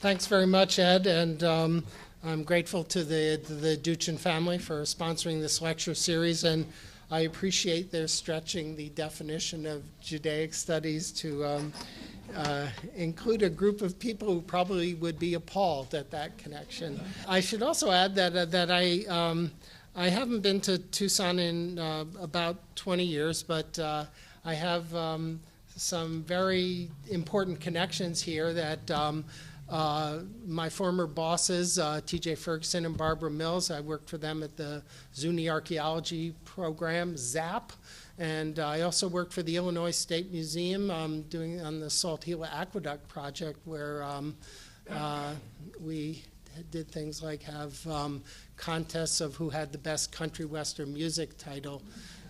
Thanks very much, Ed, and I'm grateful to the Duchin family for sponsoring this lecture series, and I appreciate their stretching the definition of Judaic studies to include a group of people who probably would be appalled at that connection. I should also add that I haven't been to Tucson in about 20 years, but I have some very important connections here that my former bosses, T.J. Ferguson and Barbara Mills, I worked for them at the Zuni Archaeology Program, ZAP, and I also worked for the Illinois State Museum doing on the Salt Gila Aqueduct project, where we did things like have contests of who had the best country western music title.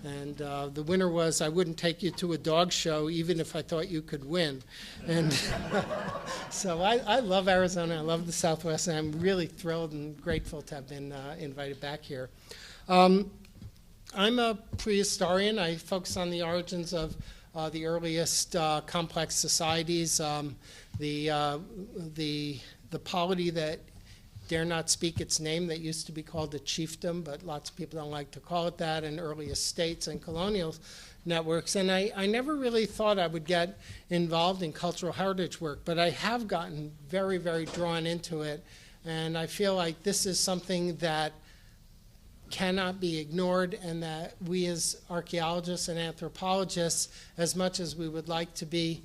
And the winner was, I wouldn't take you to a dog show even if I thought you could win. And so I love Arizona, I love the Southwest, and I'm really thrilled and grateful to have been invited back here. I'm a prehistorian. I focus on the origins of the earliest complex societies, the polity that dare not speak its name that used to be called a chiefdom, but lots of people don't like to call it that, and earliest states and colonial networks. And I never really thought I would get involved in cultural heritage work, but I have gotten very, very drawn into it. And I feel like this is something that cannot be ignored, and that we as archaeologists and anthropologists, as much as we would like to be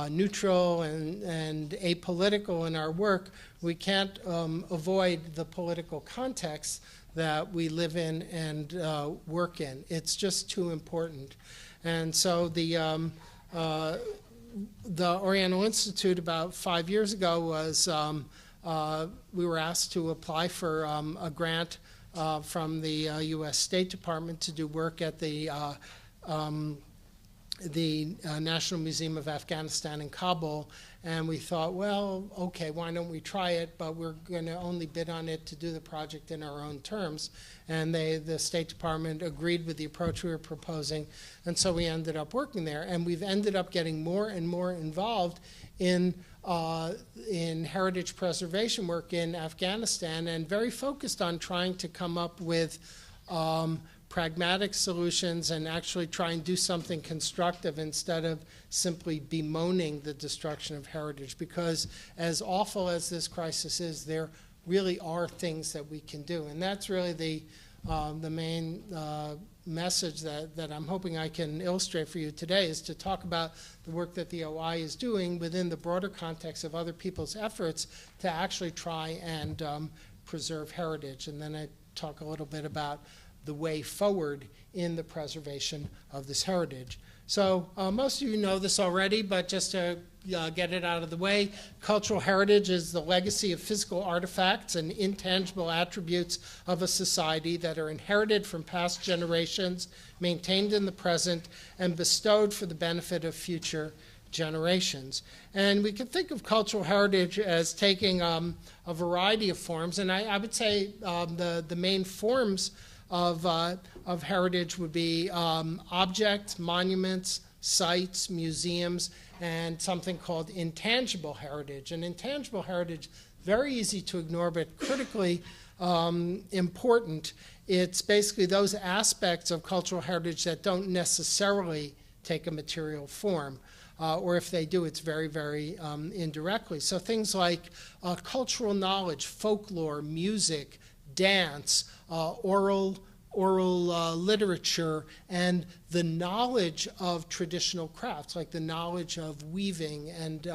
neutral and apolitical in our work, we can't avoid the political context that we live in and work in. It's just too important. And so the Oriental Institute about 5 years ago was, we were asked to apply for a grant from the U.S. State Department to do work at the National Museum of Afghanistan in Kabul, and we thought, well, okay, why don't we try it, but we're going to only bid on it to do the project in our own terms. And the State Department agreed with the approach we were proposing, and so we ended up working there. And we've ended up getting more and more involved in heritage preservation work in Afghanistan, and very focused on trying to come up with pragmatic solutions and actually try and do something constructive instead of simply bemoaning the destruction of heritage. Because as awful as this crisis is, there really are things that we can do. And that's really the main message that I'm hoping I can illustrate for you today, is to talk about the work that the OI is doing within the broader context of other people's efforts to actually try and preserve heritage. And then I talk a little bit about the way forward in the preservation of this heritage. So most of you know this already, but just to get it out of the way, cultural heritage is the legacy of physical artifacts and intangible attributes of a society that are inherited from past generations, maintained in the present, and bestowed for the benefit of future generations. And we can think of cultural heritage as taking a variety of forms, and I would say the main forms of heritage would be objects, monuments, sites, museums, and something called intangible heritage. And intangible heritage, very easy to ignore, but critically important. It's basically those aspects of cultural heritage that don't necessarily take a material form. Or if they do, it's very, very indirectly. So things like cultural knowledge, folklore, music, dance, oral literature, and the knowledge of traditional crafts, like the knowledge of weaving and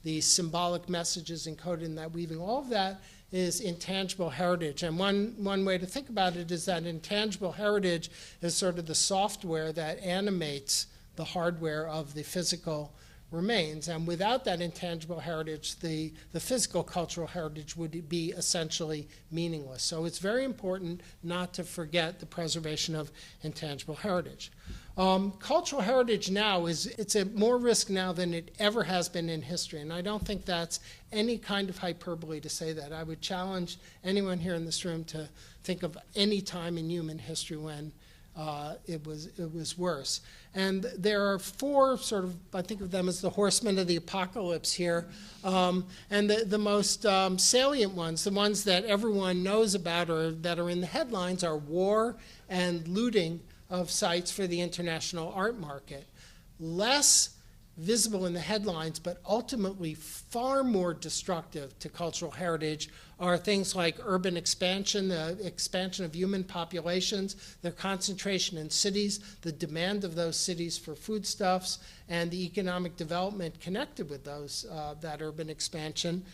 the symbolic messages encoded in that weaving. All of that is intangible heritage. And one way to think about it is that intangible heritage is sort of the software that animates the hardware of the physical remains. And without that intangible heritage, the physical cultural heritage would be essentially meaningless. So it's very important not to forget the preservation of intangible heritage. Cultural heritage now it's at more risk now than it ever has been in history. And I don't think that's any kind of hyperbole to say that. I would challenge anyone here in this room to think of any time in human history when it was worse. And there are four sort of, I think of them as the horsemen of the apocalypse here. And the most salient ones, the ones that everyone knows about or that are in the headlines, are war and looting of sites for the international art market. Less visible in the headlines, but ultimately far more destructive to cultural heritage, are things like urban expansion, the expansion of human populations, their concentration in cities, the demand of those cities for foodstuffs, and the economic development connected with those, that urban expansion.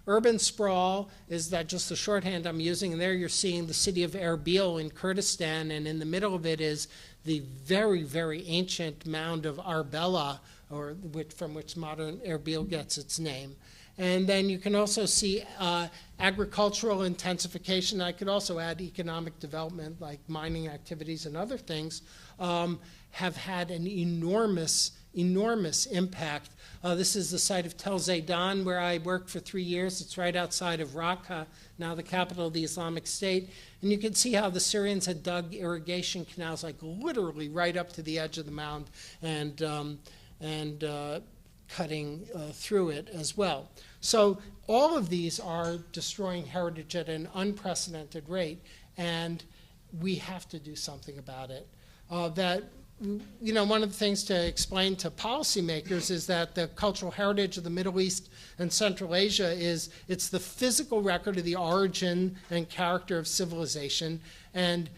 Urban sprawl is that just the shorthand I'm using, and there you're seeing the city of Erbil in Kurdistan, and in the middle of it is the very, very ancient mound of Arbela, from which modern Erbil gets its name. And then you can also see agricultural intensification. I could also add economic development, like mining activities and other things, have had an enormous impact. This is the site of Tel Zaydan, where I worked for 3 years. It's right outside of Raqqa, now the capital of the Islamic State. And you can see how the Syrians had dug irrigation canals, like literally right up to the edge of the mound, and cutting through it as well. So all of these are destroying heritage at an unprecedented rate, and we have to do something about it. One of the things to explain to policymakers is that the cultural heritage of the Middle East and Central Asia it's the physical record of the origin and character of civilization, and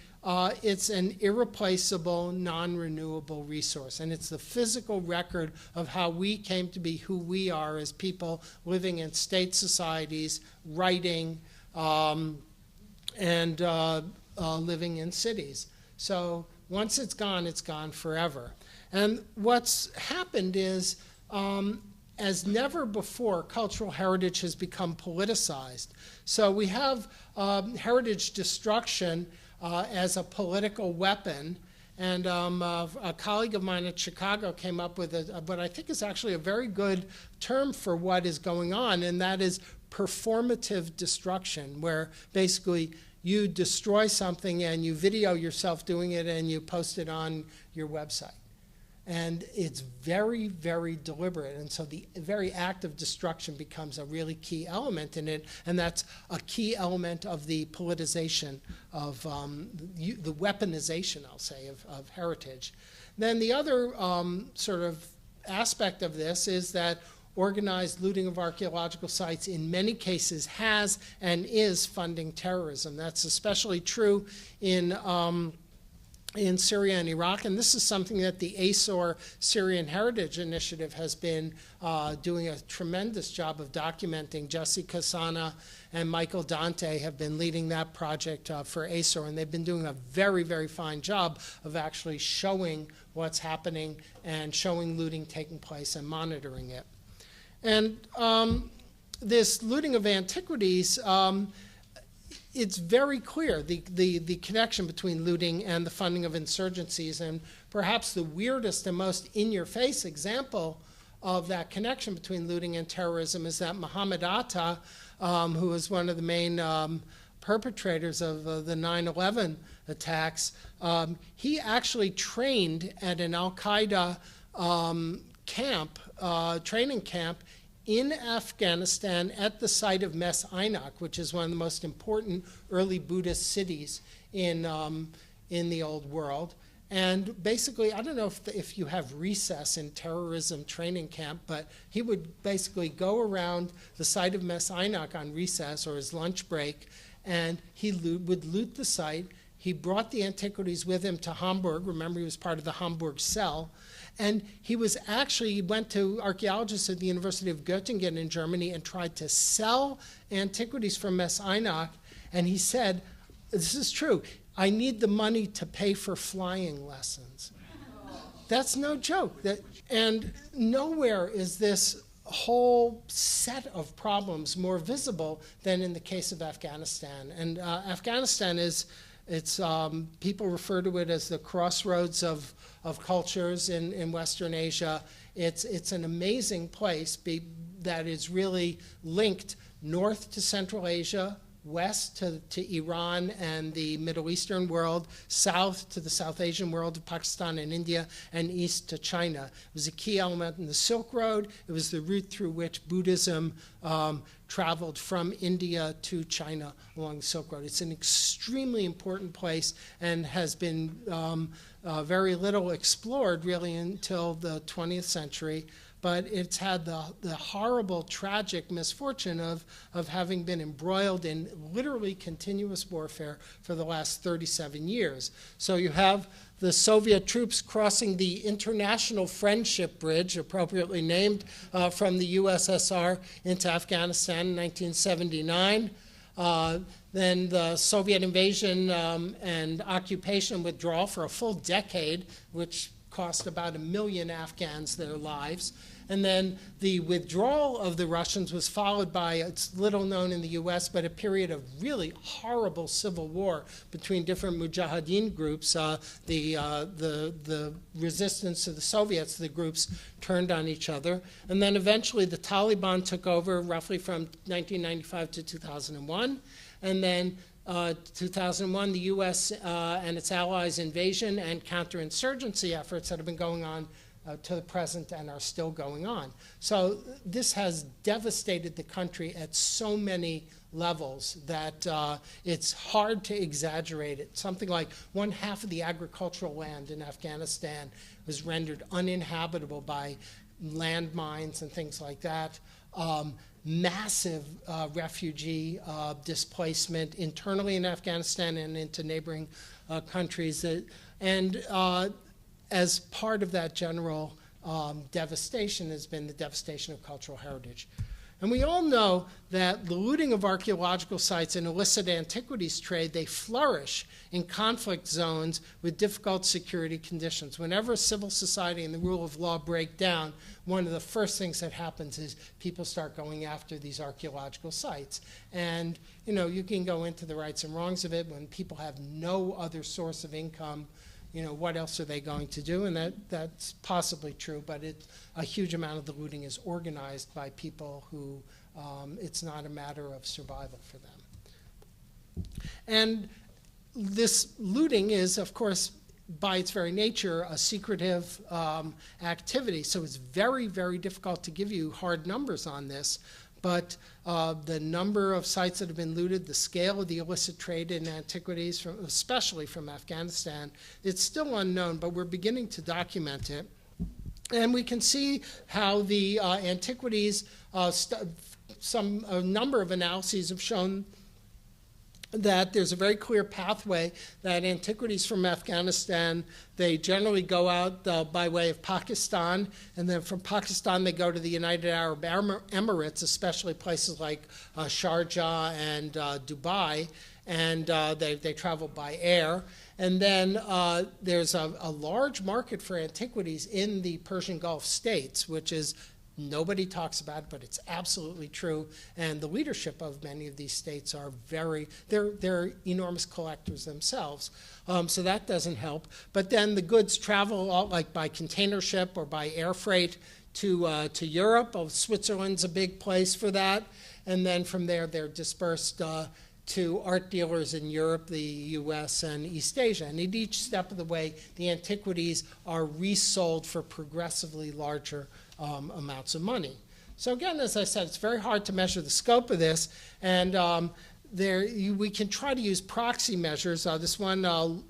it's an irreplaceable, non-renewable resource. And it's the physical record of how we came to be who we are as people living in state societies, writing, and living in cities. So once it's gone forever. And what's happened is, as never before, cultural heritage has become politicized. So we have heritage destruction as a political weapon. And a colleague of mine at Chicago came up with what I think is actually a very good term for what is going on, and that is performative destruction, where basically you destroy something and you video yourself doing it and you post it on your website. And it's very, very deliberate. And so the very act of destruction becomes a really key element in it. And that's a key element of the politicization of the weaponization, I'll say, of heritage. Then the other sort of aspect of this is that organized looting of archaeological sites in many cases has and is funding terrorism. That's especially true in Syria and Iraq, and this is something that the ASOR Syrian Heritage Initiative has been doing a tremendous job of documenting. Jesse Kasana and Michael Dante have been leading that project for ASOR, and they've been doing a very, very fine job of actually showing what's happening and showing looting taking place and monitoring it. And this looting of antiquities, it's very clear, the connection between looting and the funding of insurgencies. And perhaps the weirdest and most in-your-face example of that connection between looting and terrorism is that Muhammad Atta, who was one of the main perpetrators of the 9/11 attacks, he actually trained at an al-Qaeda training camp in Afghanistan at the site of Mes Aynak, which is one of the most important early Buddhist cities in the old world. And basically, I don't know if you have recess in terrorism training camp, but he would basically go around the site of Mes Aynak on recess or his lunch break, and he would loot the site. He brought the antiquities with him to Hamburg. Remember, he was part of the Hamburg cell. And he went to archaeologists at the University of Göttingen in Germany and tried to sell antiquities from Mes Aynak. And he said, this is true, I need the money to pay for flying lessons. That's no joke. And nowhere is this whole set of problems more visible than in the case of Afghanistan. And Afghanistan people refer to it as the crossroads of cultures in Western Asia. It's an amazing place that is really linked north to Central Asia, west to Iran and the Middle Eastern world, south to the South Asian world of Pakistan and India, and east to China. It was a key element in the Silk Road. It was the route through which Buddhism traveled from India to China along the Silk Road. It's an extremely important place and has been very little explored really until the 20th century. But it's had the horrible, tragic misfortune of having been embroiled in literally continuous warfare for the last 37 years. So you have the Soviet troops crossing the International Friendship Bridge, appropriately named, from the USSR into Afghanistan in 1979. Then the Soviet invasion and occupation withdrawal for a full decade, which cost about 1 million Afghans their lives. And then the withdrawal of the Russians was followed by, it's little known in the US, but a period of really horrible civil war between different mujahideen groups. The resistance to the Soviets, the groups turned on each other. And then eventually the Taliban took over roughly from 1995 to 2001. And then 2001, the US and its allies' invasion and counterinsurgency efforts that have been going on to the present and are still going on. So this has devastated the country at so many levels that it's hard to exaggerate it. Something like 1/2 of the agricultural land in Afghanistan was rendered uninhabitable by landmines and things like that. Massive refugee displacement internally in Afghanistan and into neighboring countries. As part of that general devastation has been the devastation of cultural heritage. And we all know that the looting of archaeological sites and illicit antiquities trade, they flourish in conflict zones with difficult security conditions. Whenever civil society and the rule of law break down, one of the first things that happens is people start going after these archaeological sites. And you can go into the rights and wrongs of it. When people have no other source of income, what else are they going to do? And that's possibly true, but a huge amount of the looting is organized by people who it's not a matter of survival for them. And this looting is, of course, by its very nature, a secretive activity. So it's very, very difficult to give you hard numbers on this. But the number of sites that have been looted, the scale of the illicit trade in antiquities, especially from Afghanistan, it's still unknown, but we're beginning to document it. And we can see how the antiquities, a number of analyses have shown that there's a very clear pathway that antiquities from Afghanistan, they generally go out by way of Pakistan, and then from Pakistan they go to the United Arab Emirates, especially places like Sharjah and Dubai, and they travel by air. And then there's a large market for antiquities in the Persian Gulf states, which is nobody talks about it, but it's absolutely true. And the leadership of many of these states are they're enormous collectors themselves. So that doesn't help. But then the goods travel like by container ship or by air freight to Europe. Switzerland's a big place for that. And then from there, they're dispersed to art dealers in Europe, the US, and East Asia. And at each step of the way, the antiquities are resold for progressively larger amounts of money. So again, as I said, it's very hard to measure the scope of this, and we can try to use proxy measures. This one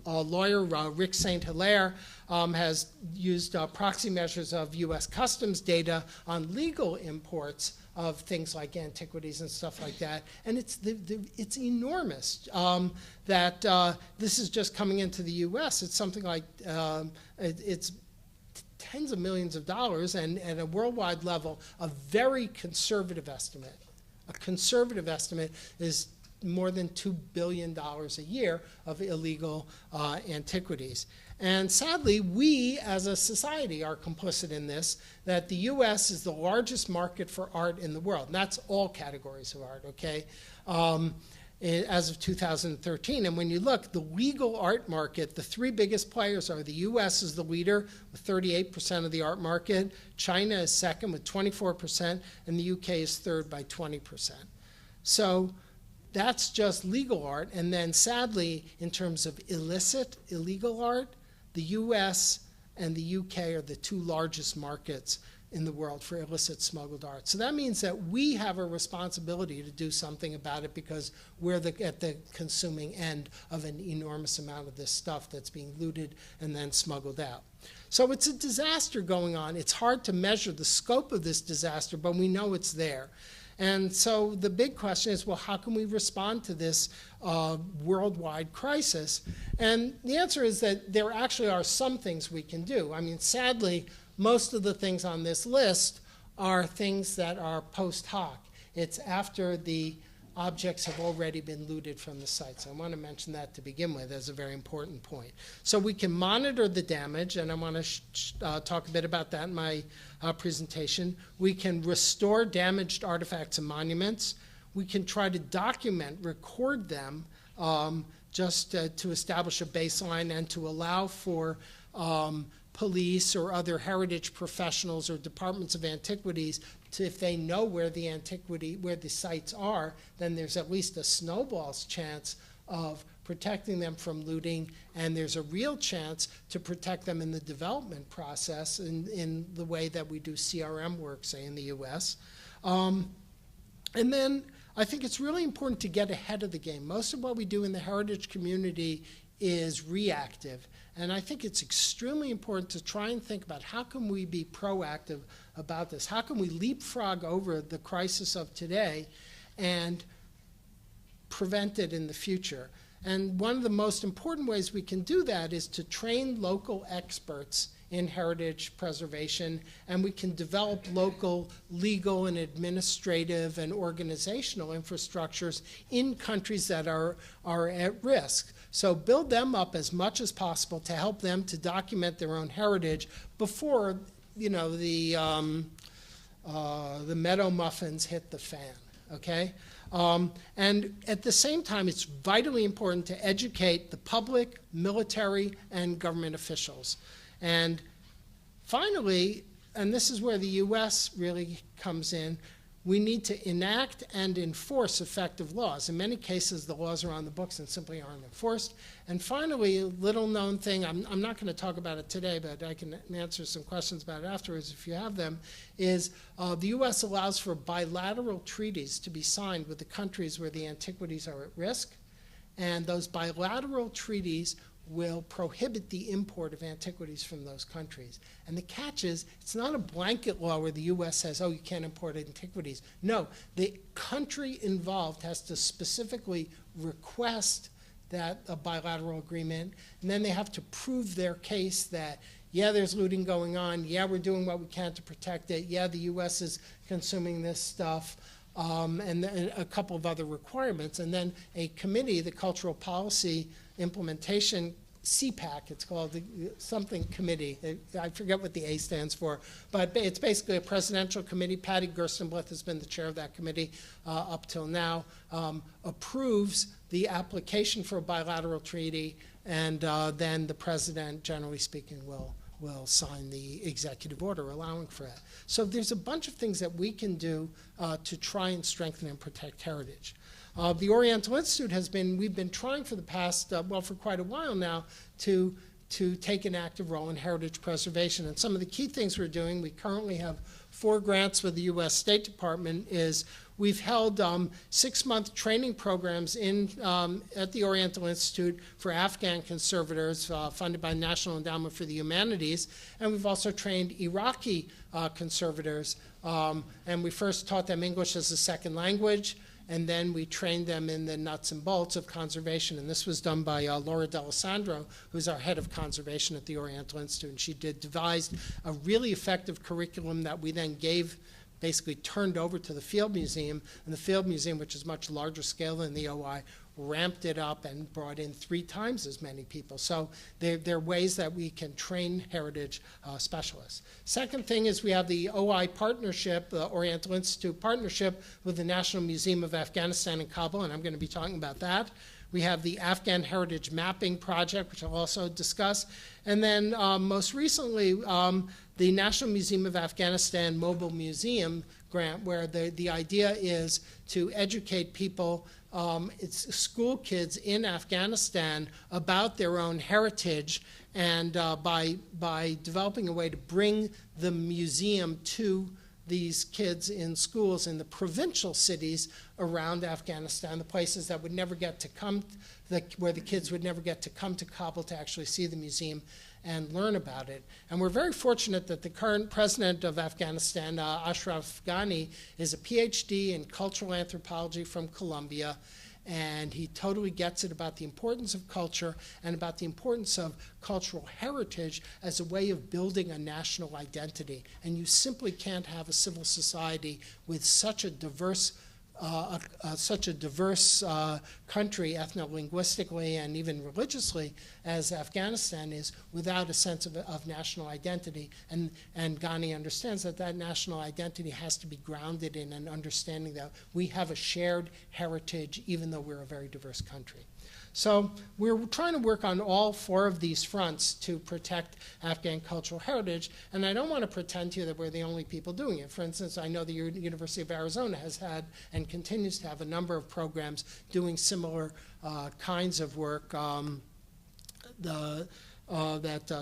lawyer, Rick St. Hilaire, has used proxy measures of US customs data on legal imports of things like antiquities and stuff like that, and it's enormous. This is just coming into the US. It's something like it's tens of millions of dollars, and at a worldwide level, a very conservative estimate. A conservative estimate is more than $2 billion a year of illegal antiquities. And sadly, we as a society are complicit in this, that the US is the largest market for art in the world. And that's all categories of art, okay? As of 2013. And when you look, the legal art market, the three biggest players are the US is the leader with 38% of the art market, China is second with 24%, and the UK is third by 20%. So that's just legal art. And then sadly, in terms of illicit, illegal art, the US and the UK are the two largest markets in the world for illicit smuggled art. So that means that we have a responsibility to do something about it, because we're at the consuming end of an enormous amount of this stuff that's being looted and then smuggled out. So it's a disaster going on. It's hard to measure the scope of this disaster, but we know it's there. And so the big question is, well, how can we respond to this worldwide crisis? And the answer is that there actually are some things we can do. I mean, sadly, most of the things on this list are things that are post hoc. It's after the objects have already been looted from the site. So I want to mention that to begin with as a very important point. So we can monitor the damage, and I want to talk a bit about that in my presentation. We can restore damaged artifacts and monuments. We can try to document, record them, just to establish a baseline and to allow for police or other heritage professionals or departments of antiquities to, if they know where the sites are, then there's at least a snowball's chance of protecting them from looting, and there's a real chance to protect them in the development process in the way that we do CRM work, say, in the US. And then I think it's really important to get ahead of the game. Most of what we do in the heritage community is reactive. And I think it's extremely important to try and think about how can we be proactive about this? How can we leapfrog over the crisis of today and prevent it in the future? And one of the most important ways we can do that is to train local experts in heritage preservation, and we can develop local legal and administrative and organizational infrastructures in countries that are at risk. So build them up as much as possible to help them to document their own heritage before, you know, the meadow muffins hit the fan, okay? And at the same time, it's vitally important to educate the public, military, and government officials. And finally, and this is where the US really comes in, we need to enact and enforce effective laws. In many cases, the laws are on the books and simply aren't enforced. And finally, a little known thing, I'm not going to talk about it today, but I can answer some questions about it afterwards if you have them, is the US allows for bilateral treaties to be signed with the countries where the antiquities are at risk. And those bilateral treaties will prohibit the import of antiquities from those countries. And the catch is, it's not a blanket law where the US says, oh, you can't import antiquities. No, the country involved has to specifically request that a bilateral agreement, and then they have to prove their case that, yeah, there's looting going on, yeah, we're doing what we can to protect it, yeah, the US is consuming this stuff, and a couple of other requirements. And then a committee, the Cultural Policy Implementation, CPAC, it's called, something committee. I forget what the A stands for, but it's basically a presidential committee. Patty Gerstenblith has been the chair of that committee up till now, approves the application for a bilateral treaty, and then the president, generally speaking, will sign the executive order allowing for that. So there's a bunch of things that we can do to try and strengthen and protect heritage. The Oriental Institute we've been trying for the past, for quite a while now, to take an active role in heritage preservation. And some of the key things we're doing, we currently have 4 grants with the US State Department, is we've held 6-month training programs at the Oriental Institute for Afghan conservators funded by National Endowment for the Humanities. And we've also trained Iraqi conservators. And we first taught them English as a second language, and then we trained them in the nuts and bolts of conservation. And this was done by Laura D'Alessandro, who's our head of conservation at the Oriental Institute. And she devised a really effective curriculum that we then basically turned over to the Field Museum. And the Field Museum, which is much larger scale than the OI, ramped it up and brought in 3 times as many people. So there are ways that we can train heritage specialists. Second thing is we have the OI partnership, the Oriental Institute partnership with the National Museum of Afghanistan in Kabul, and I'm going to be talking about that. We have the Afghan Heritage Mapping Project, which I'll also discuss. And then most recently, the National Museum of Afghanistan Mobile Museum grant where the idea is to educate people, it's school kids in Afghanistan about their own heritage, and by developing a way to bring the museum to these kids in schools in the provincial cities around Afghanistan, the places that would never get to come, where the kids would never get to come to Kabul to actually see the museum and learn about it. And we're very fortunate that the current president of Afghanistan, Ashraf Ghani, is a PhD in cultural anthropology from Columbia, and he totally gets it about the importance of culture and about the importance of cultural heritage as a way of building a national identity. And you simply can't have a civil society with such a diverse country, ethno-linguistically and even religiously, as Afghanistan is, without a sense of national identity. And Ghani understands that that national identity has to be grounded in an understanding that we have a shared heritage, even though we're a very diverse country. So we're trying to work on all four of these fronts to protect Afghan cultural heritage, and I don't want to pretend to you that we're the only people doing it. For instance, I know the University of Arizona has had and continues to have a number of programs doing similar kinds of work that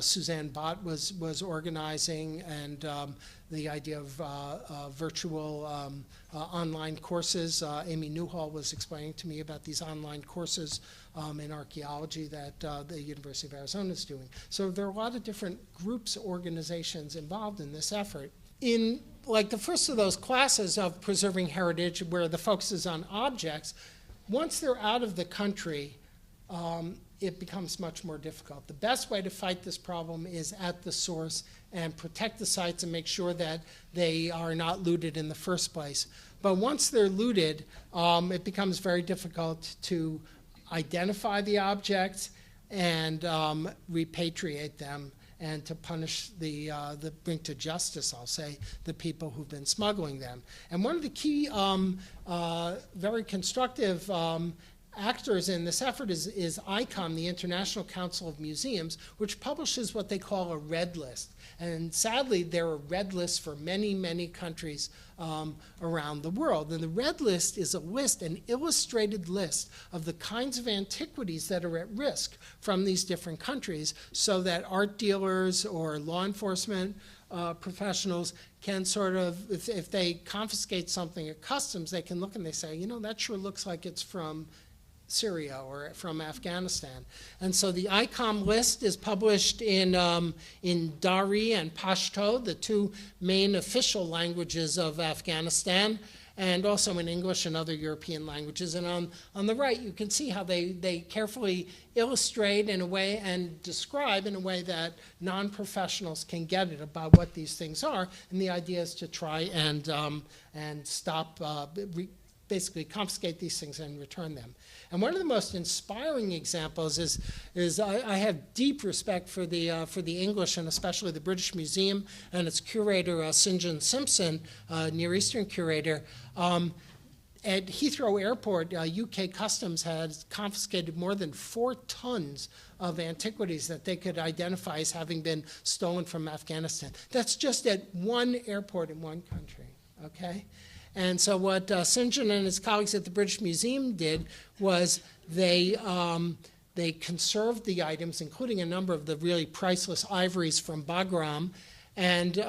Suzanne Bott was organizing, and the idea of virtual online courses. Amy Newhall was explaining to me about these online courses in archaeology that the University of Arizona is doing. So there are a lot of different groups, organizations involved in this effort. In like the first of those classes of preserving heritage, where the focus is on objects, once they're out of the country, it becomes much more difficult. The best way to fight this problem is at the source and protect the sites and make sure that they are not looted in the first place. But once they're looted, it becomes very difficult to identify the objects and repatriate them and to punish bring to justice, I'll say, the people who've been smuggling them. And one of the key, very constructive actors in this effort is ICOM, the International Council of Museums, which publishes what they call a red list. And sadly, there are red lists for many, many countries around the world. And the red list is a list, an illustrated list of the kinds of antiquities that are at risk from these different countries, so that art dealers or law enforcement professionals can sort of, if they confiscate something at customs, they can look and they say, you know, that sure looks like it's from Syria or from Afghanistan. And so the ICOM list is published in Dari and Pashto, the two main official languages of Afghanistan, and also in English and other European languages. And on the right, you can see how they carefully illustrate in a way and describe in a way that non-professionals can get it about what these things are. And the idea is to try and stop, basically confiscate these things and return them. And one of the most inspiring examples is I have deep respect for the English and especially the British Museum and its curator, St. John Simpson, Near Eastern curator. At Heathrow Airport, UK Customs had confiscated more than 4 tons of antiquities that they could identify as having been stolen from Afghanistan. That's just at one airport in one country, okay? And so what St. John and his colleagues at the British Museum did was they conserved the items, including a number of the really priceless ivories from Bagram, and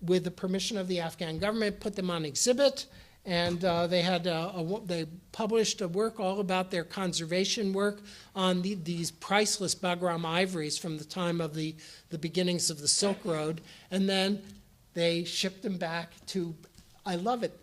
with the permission of the Afghan government, put them on exhibit. And they published a work all about their conservation work on these priceless Bagram ivories from the time of the beginnings of the Silk Road. And then they shipped them back to, I love it,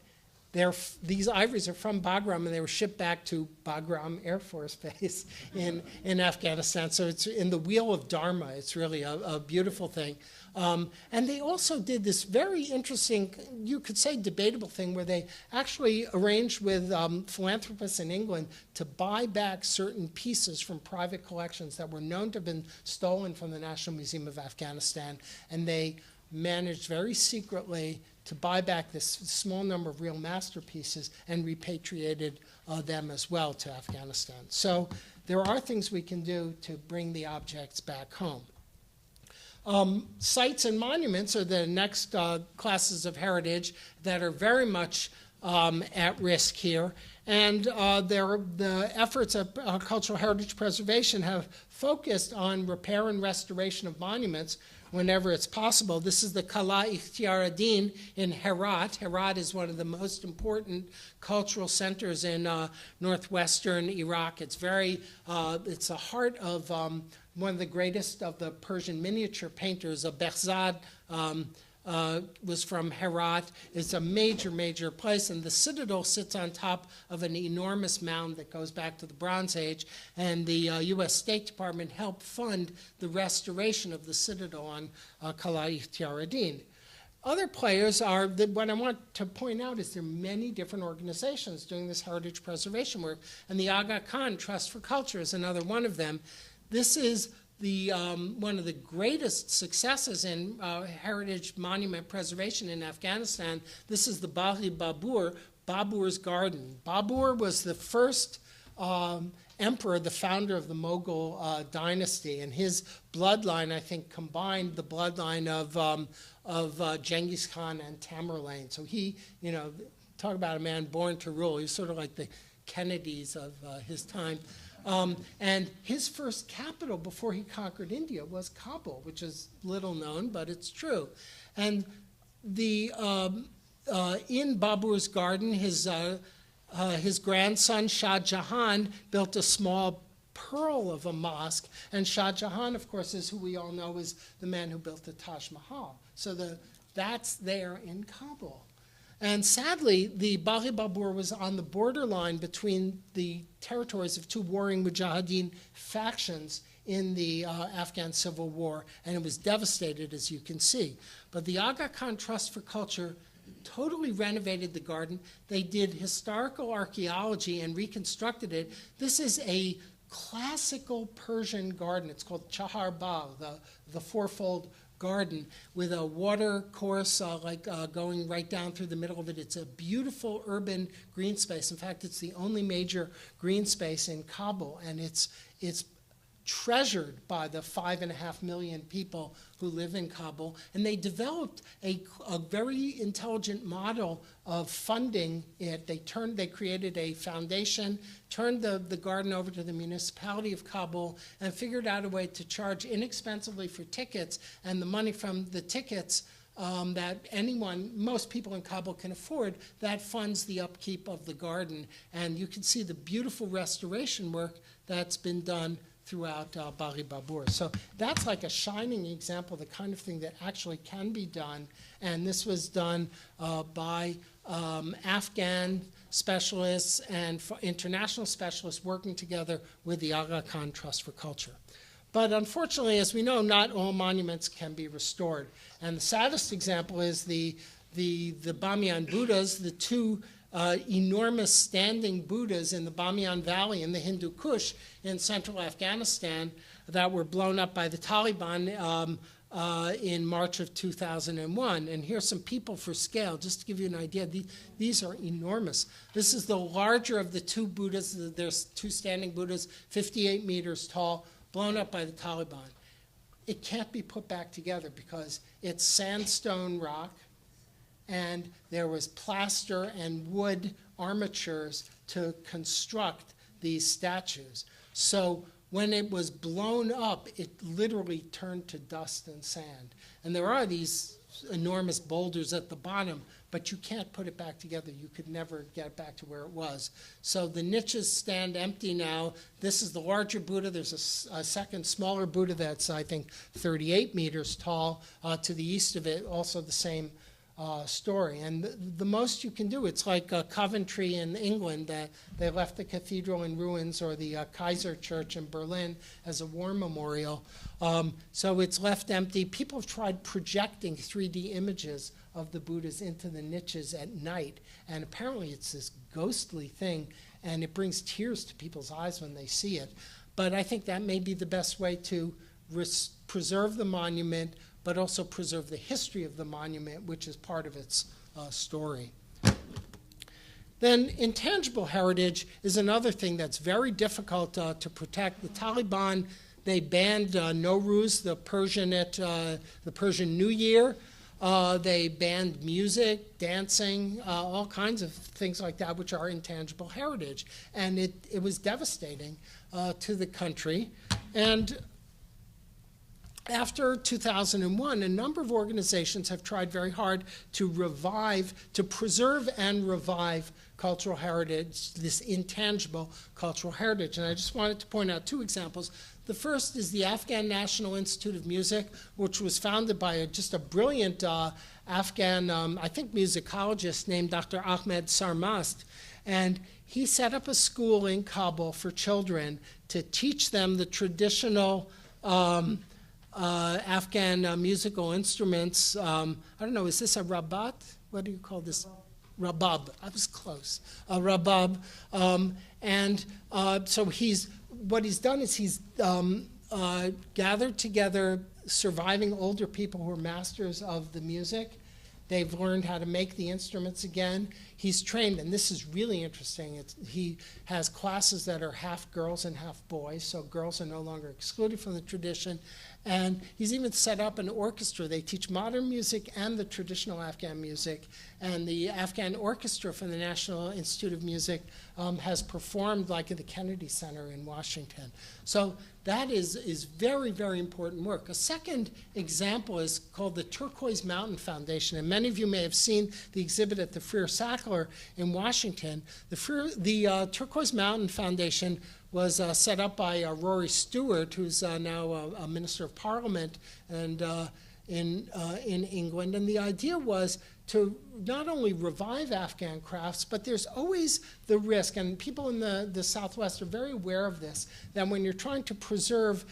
these ivories are from Bagram, and they were shipped back to Bagram Air Force Base in Afghanistan. So it's in the Wheel of Dharma. It's really a beautiful thing. And they also did this very interesting, you could say debatable thing, where they actually arranged with philanthropists in England to buy back certain pieces from private collections that were known to have been stolen from the National Museum of Afghanistan. And they managed very secretly to buy back this small number of real masterpieces and repatriated them as well to Afghanistan. So there are things we can do to bring the objects back home. Sites and monuments are the next classes of heritage that are very much at risk here. And the efforts of cultural heritage preservation have focused on repair and restoration of monuments whenever it's possible. This is the Qala Ikhtiyar ad-Din in Herat. Herat is one of the most important cultural centers in northwestern Iraq. It's the heart of one of the greatest of the Persian miniature painters, Behzad, was from Herat. It's a major, major place, and the citadel sits on top of an enormous mound that goes back to the Bronze Age, and the U.S. State Department helped fund the restoration of the citadel on Qala Ikhtiyar ad-Din. Other players are, what I want to point out is there are many different organizations doing this heritage preservation work, and the Aga Khan Trust for Culture is another one of them. This is one of the greatest successes in heritage monument preservation in Afghanistan. This is the Baghi Babur, Babur's Garden. Babur was the first emperor, the founder of the Mughal dynasty, and his bloodline, I think, combined the bloodline of Genghis Khan and Tamerlane. So he, talk about a man born to rule. He's sort of like the Kennedys of his time. And his first capital before he conquered India was Kabul, which is little known, but it's true. And in Babur's garden, his grandson Shah Jahan built a small pearl of a mosque, and Shah Jahan, of course, is who we all know is the man who built the Taj Mahal. So that's there in Kabul. And sadly, the Baghi Babur was on the borderline between the territories of two warring Mujahideen factions in the Afghan Civil War, and it was devastated, as you can see. But the Aga Khan Trust for Culture totally renovated the garden. They did historical archaeology and reconstructed it. This is a classical Persian garden. It's called Chahar Bagh, the fourfold garden, with a water course going right down through the middle of it. It's a beautiful urban green space. In fact, it's the only major green space in Kabul, and it's treasured by the 5.5 million people who live in Kabul. And they developed a very intelligent model of funding it. They created a foundation, turned the garden over to the municipality of Kabul, and figured out a way to charge inexpensively for tickets, and the money from the tickets that most people in Kabul can afford, that funds the upkeep of the garden. And you can see the beautiful restoration work that's been done throughout Baghi Babur. So that's like a shining example of the kind of thing that actually can be done. And this was done by Afghan specialists and international specialists working together with the Aga Khan Trust for Culture. But unfortunately, as we know, not all monuments can be restored. And the saddest example is the Bamiyan Buddhas, the two enormous standing Buddhas in the Bamiyan Valley in the Hindu Kush in central Afghanistan that were blown up by the Taliban in March of 2001. And here's some people for scale, just to give you an idea. These are enormous. This is the larger of the two Buddhas. There's two standing Buddhas, 58 meters tall, blown up by the Taliban. It can't be put back together because it's sandstone rock, and there was plaster and wood armatures to construct these statues. So when it was blown up, it literally turned to dust and sand. And there are these enormous boulders at the bottom, but you can't put it back together. You could never get it back to where it was. So the niches stand empty now. This is the larger Buddha. There's a second smaller Buddha that's, I think, 38 meters tall to the east of it, also the same story. And the most you can do, it's like Coventry in England. They left the cathedral in ruins, or the Kaiser Church in Berlin as a war memorial. So it's left empty. People have tried projecting 3D images of the Buddhas into the niches at night, and apparently it's this ghostly thing, and it brings tears to people's eyes when they see it. But I think that may be the best way to preserve the monument, but also preserve the history of the monument, which is part of its story. Then intangible heritage is another thing that's very difficult to protect. The Taliban, They banned Nowruz, the Persian New Year. They banned music, dancing, all kinds of things like that, which are intangible heritage. And it was devastating to the country. And after 2001, a number of organizations have tried very hard to preserve and revive cultural heritage, this intangible cultural heritage. And I just wanted to point out two examples. The first is the Afghan National Institute of Music, which was founded by just a brilliant Afghan, I think, musicologist named Dr. Ahmed Sarmast. And he set up a school in Kabul for children to teach them the traditional Afghan musical instruments. I don't know, is this a rabat? What do you call this? Rabab. I was close. A rabab. So what he's done is he's gathered together surviving older people who are masters of the music. They've learned how to make the instruments again. He's trained, and this is really interesting. He has classes that are half girls and half boys, so girls are no longer excluded from the tradition. And he's even set up an orchestra. They teach modern music and the traditional Afghan music. And the Afghan orchestra from the National Institute of Music has performed like at the Kennedy Center in Washington. So that is very, very important work. A second example is called the Turquoise Mountain Foundation. And many of you may have seen the exhibit at the Freer-Sackler in Washington. The Turquoise Mountain Foundation was set up by Rory Stewart, who's now a Minister of Parliament and in England. And the idea was to not only revive Afghan crafts, but there's always the risk, and people in the Southwest are very aware of this, that when you're trying to preserve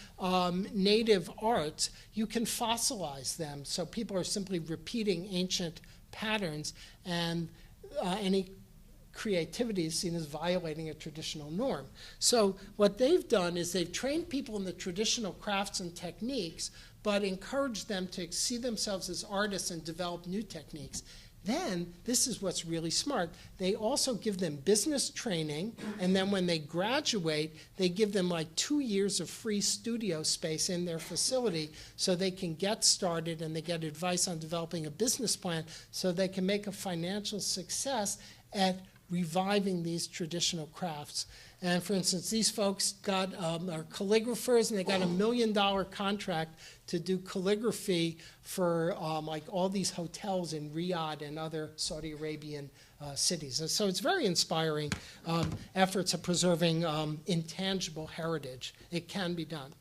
native arts, you can fossilize them. So people are simply repeating ancient patterns, and any creativity is seen as violating a traditional norm. So what they've done is they've trained people in the traditional crafts and techniques, but encouraged them to see themselves as artists and develop new techniques. Then, this is what's really smart, they also give them business training, and then when they graduate, they give them like 2 years of free studio space in their facility so they can get started and they get advice on developing a business plan so they can make a financial success at reviving these traditional crafts. And for instance, these folks are calligraphers, and they got $1 million contract to do calligraphy for like all these hotels in Riyadh and other Saudi Arabian cities. And so it's very inspiring efforts of preserving intangible heritage. It can be done.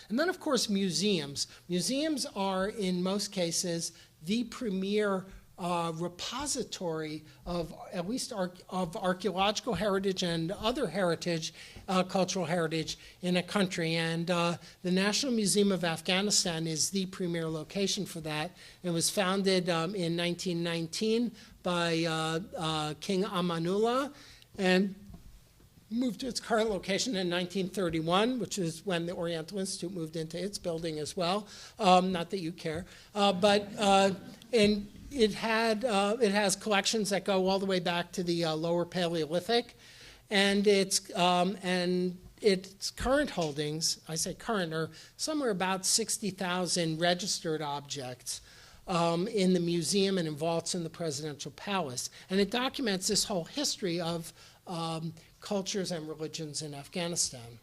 And then, of course, museums. Museums are, in most cases, the premier repository of at least of archaeological heritage and other heritage, cultural heritage in a country. And the National Museum of Afghanistan is the premier location for that. It was founded in 1919 by King Amanullah and moved to its current location in 1931, which is when the Oriental Institute moved into its building as well. Not that you care. It has collections that go all the way back to the Lower Paleolithic, and its current holdings, I say current, are somewhere about 60,000 registered objects in the museum and in vaults in the presidential palace. And it documents this whole history of cultures and religions in Afghanistan.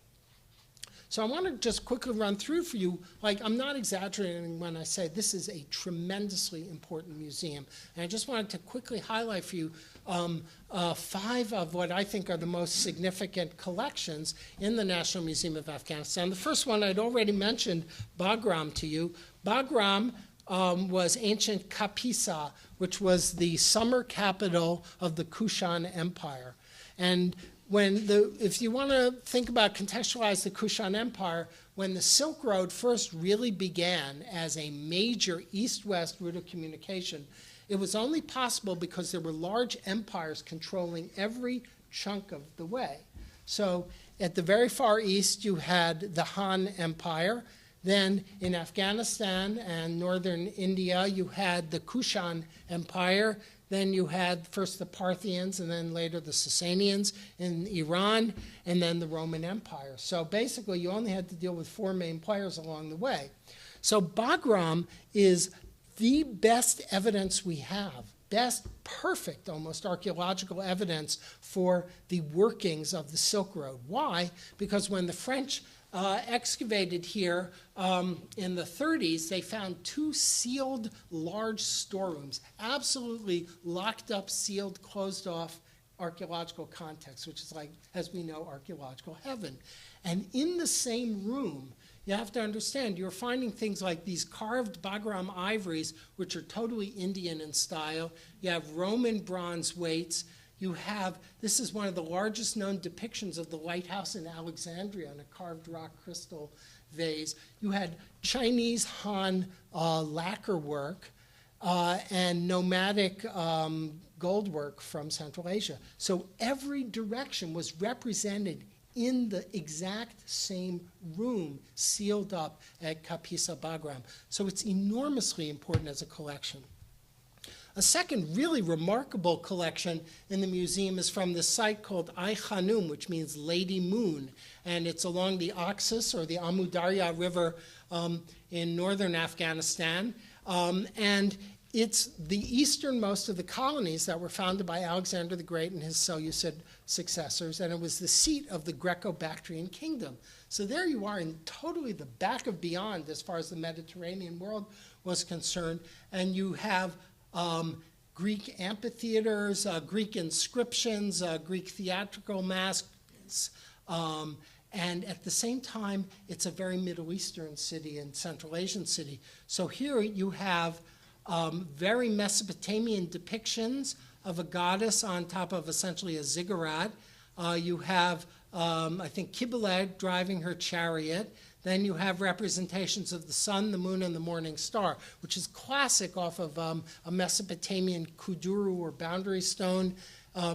So I want to just quickly run through for you, like I'm not exaggerating when I say this is a tremendously important museum. And I just wanted to quickly highlight for you 5 of what I think are the most significant collections in the National Museum of Afghanistan. The first one I'd already mentioned, Bagram, to you. Bagram was ancient Kapisa, which was the summer capital of the Kushan Empire. And if you want to think about, contextualize the Kushan Empire, when the Silk Road first really began as a major east-west route of communication, it was only possible because there were large empires controlling every chunk of the way. So at the very far east, you had the Han Empire. Then in Afghanistan and northern India, you had the Kushan Empire. Then you had first the Parthians and then later the Sasanians in Iran, and then the Roman Empire. So basically you only had to deal with 4 main players along the way. So Bagram is the best evidence we have, best, perfect almost archaeological evidence for the workings of the Silk Road. Why? Because when the French excavated here in the 30s, they found 2 sealed large storerooms, absolutely locked up, sealed, closed off archaeological context, which is like, as we know, archaeological heaven. And in the same room, you have to understand, you're finding things like these carved Bagram ivories, which are totally Indian in style. You have Roman bronze weights. You have, this is one of the largest known depictions of the lighthouse in Alexandria in a carved rock crystal vase. You had Chinese Han lacquer work and nomadic gold work from Central Asia. So every direction was represented in the exact same room, sealed up at Kapisa Bagram. So it's enormously important as a collection. A second really remarkable collection in the museum is from this site called Ay Khanum, which means Lady Moon, and it's along the Oxus or the Amu Darya River in northern Afghanistan, and it's the easternmost of the colonies that were founded by Alexander the Great and his Seleucid successors, and it was the seat of the Greco-Bactrian kingdom. So there you are in totally the back of beyond as far as the Mediterranean world was concerned, and you have Greek amphitheaters, Greek inscriptions, Greek theatrical masks, and at the same time, it's a very Middle Eastern city and Central Asian city. So here you have very Mesopotamian depictions of a goddess on top of essentially a ziggurat. You have, I think, Kibele driving her chariot. Then you have representations of the sun, the moon, and the morning star, which is classic off of a Mesopotamian kuduru or boundary stone,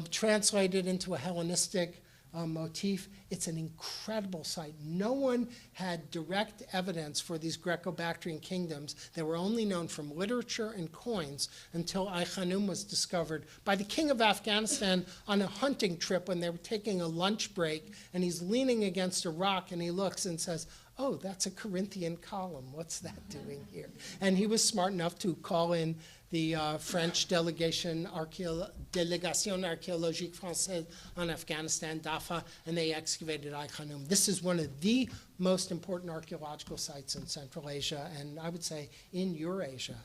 translated into a Hellenistic motif. It's an incredible site. No one had direct evidence for these Greco-Bactrian kingdoms. They were only known from literature and coins until Ay Khanum was discovered by the king of Afghanistan on a hunting trip when they were taking a lunch break, and he's leaning against a rock and he looks and says, "Oh, that's a Corinthian column. What's that doing here?" And he was smart enough to call in the French Délégation Archéologique Française on Afghanistan, DAFA, and they excavated Ay Khanum. This is one of the most important archaeological sites in Central Asia, and I would say in Eurasia.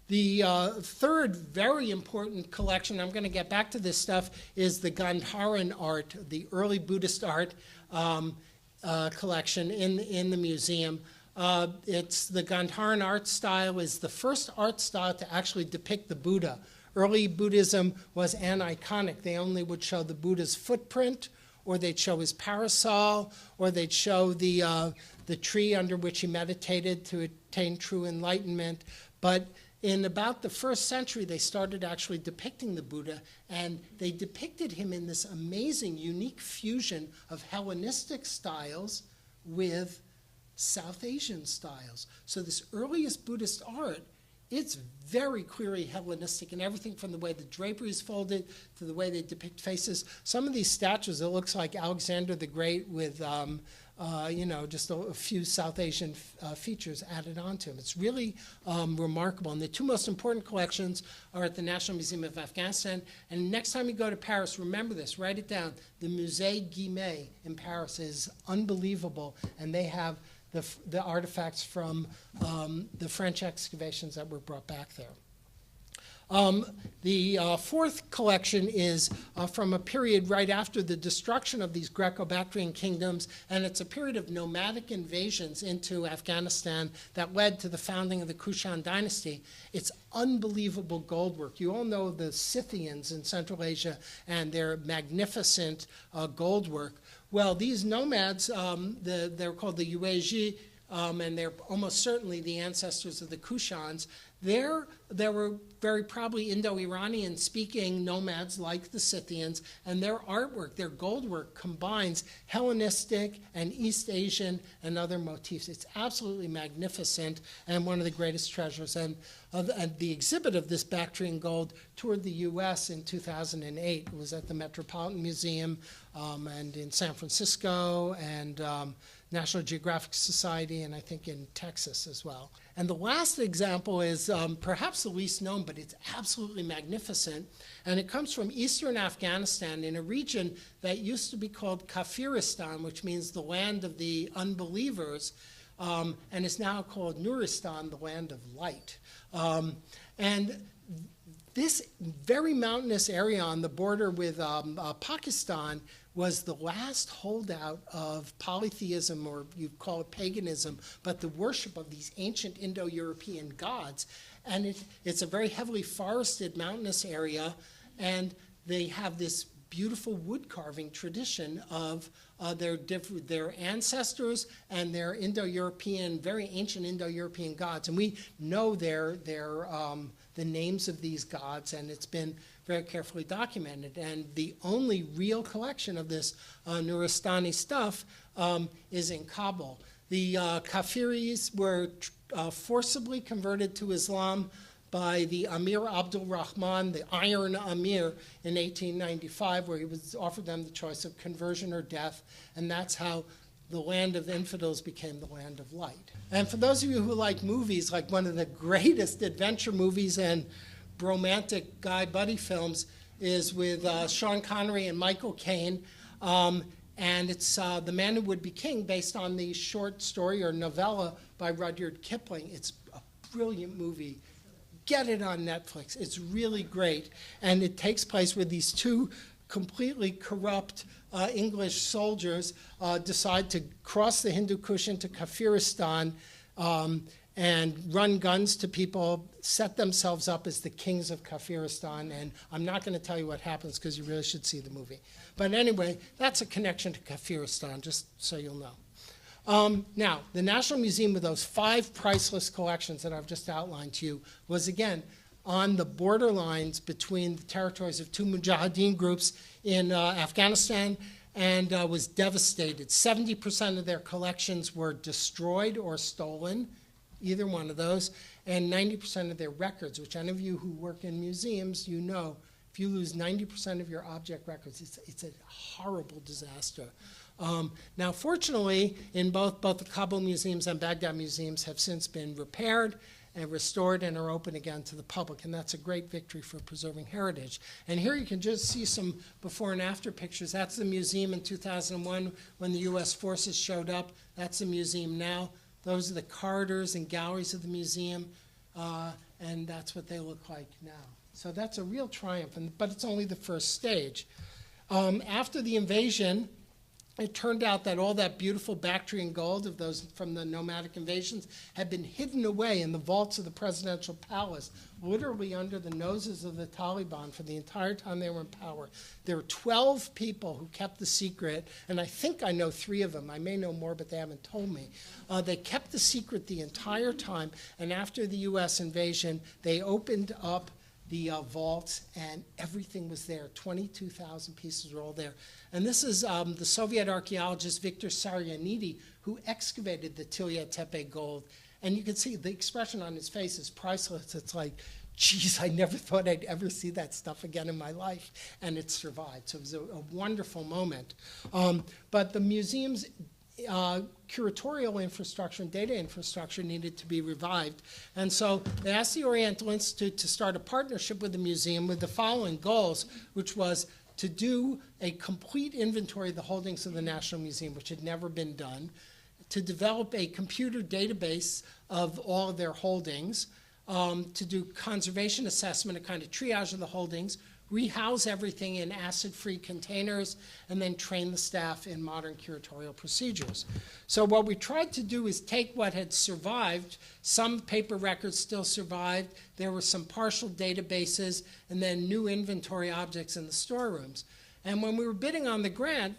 The third very important collection, I'm going to get back to this stuff, is the Gandharan art, the early Buddhist art collection in the museum. It's the Gandharan art style is the first art style to actually depict the Buddha. Early Buddhism was aniconic. They only would show the Buddha's footprint, or they'd show his parasol, or they'd show the tree under which he meditated to attain true enlightenment. But in about the 1st century, they started actually depicting the Buddha, and they depicted him in this amazing, unique fusion of Hellenistic styles with South Asian styles. So this earliest Buddhist art, it's very clearly Hellenistic in everything from the way the drapery is folded to the way they depict faces. Some of these statues, it looks like Alexander the Great with just a few South Asian features added onto him. It's really remarkable. And the 2 most important collections are at the National Museum of Afghanistan. And next time you go to Paris, remember this, write it down. The Musée Guimet in Paris is unbelievable, and they have the artifacts from the French excavations that were brought back there. The 4th collection is from a period right after the destruction of these Greco-Bactrian kingdoms, and it's a period of nomadic invasions into Afghanistan that led to the founding of the Kushan dynasty. It's unbelievable gold work. You all know the Scythians in Central Asia and their magnificent gold work. Well, these nomads, they're called the Yuezhi, and they're almost certainly the ancestors of the Kushans. there were very probably Indo-Iranian speaking nomads like the Scythians, and their artwork, their gold work, combines Hellenistic and East Asian and other motifs. It's absolutely magnificent and one of the greatest treasures. And the exhibit of this Bactrian gold toured the US in 2008. It was at the Metropolitan Museum and in San Francisco, and National Geographic Society, and I think in Texas as well. And the last example is perhaps the least known, but it's absolutely magnificent. And it comes from eastern Afghanistan in a region that used to be called Kafiristan, which means the land of the unbelievers, and is now called Nuristan, the land of light. And this very mountainous area on the border with Pakistan was the last holdout of polytheism, or you'd call it paganism, but the worship of these ancient Indo-European gods. And it's a very heavily forested mountainous area, and they have this beautiful wood carving tradition of their ancestors and their Indo-European, very ancient Indo-European gods. And we know the names of these gods, and it's been very carefully documented. And the only real collection of this Nuristani stuff is in Kabul. The Kafiris were forcibly converted to Islam by the Amir Abdul Rahman, the Iron Amir, in 1895, where he offered them the choice of conversion or death, and that's how the land of infidels became the land of light. And for those of you who like movies, like one of the greatest adventure movies and romantic guy buddy films is with Sean Connery and Michael Caine, and it's The Man Who Would Be King, based on the short story or novella by Rudyard Kipling. It's a brilliant movie. Get it on Netflix. It's really great. And it takes place with these two completely corrupt English soldiers decide to cross the Hindu Kush into Kafiristan and run guns to people, set themselves up as the kings of Kafiristan. And I'm not going to tell you what happens because you really should see the movie. But anyway, that's a connection to Kafiristan, just so you'll know. Now, the National Museum, with those 5 priceless collections that I've just outlined to you, was again on the borderlines between the territories of 2 Mujahideen groups in Afghanistan, and was devastated. 70% of their collections were destroyed or stolen, either one of those, and 90% of their records, which any of you who work in museums, you know, if you lose 90% of your object records, it's a horrible disaster. Now, fortunately, in both the Kabul museums and Baghdad museums have since been repaired and restored and are open again to the public, and that's a great victory for preserving heritage. And here you can just see some before and after pictures. That's the museum in 2001 when the U.S. forces showed up. That's the museum now. Those are the corridors and galleries of the museum, and that's what they look like now. So that's a real triumph, but it's only the first stage. After the invasion, it turned out that all that beautiful Bactrian gold of those from the nomadic invasions had been hidden away in the vaults of the presidential palace, literally under the noses of the Taliban for the entire time they were in power. There were 12 people who kept the secret, and I think I know 3 of them. I may know more, but they haven't told me. They kept the secret the entire time, and after the U.S. invasion, they opened up the vaults, and everything was there. 22,000 pieces were all there. And this is the Soviet archaeologist Viktor Saryanidi, who excavated the Tilya Tepe gold. And you can see the expression on his face is priceless. It's like, geez, I never thought I'd ever see that stuff again in my life. And it survived. So it was a wonderful moment. But the museum's curatorial infrastructure and data infrastructure needed to be revived. And so they asked the Oriental Institute to start a partnership with the museum with the following goals, which was to do a complete inventory of the holdings of the National Museum, which had never been done, to develop a computer database of all of their holdings, to do conservation assessment, a kind of triage of the holdings, rehouse everything in acid-free containers, and then train the staff in modern curatorial procedures. So what we tried to do is take what had survived. Some paper records still survived. There were some partial databases, and then new inventory objects in the storerooms. And when we were bidding on the grant,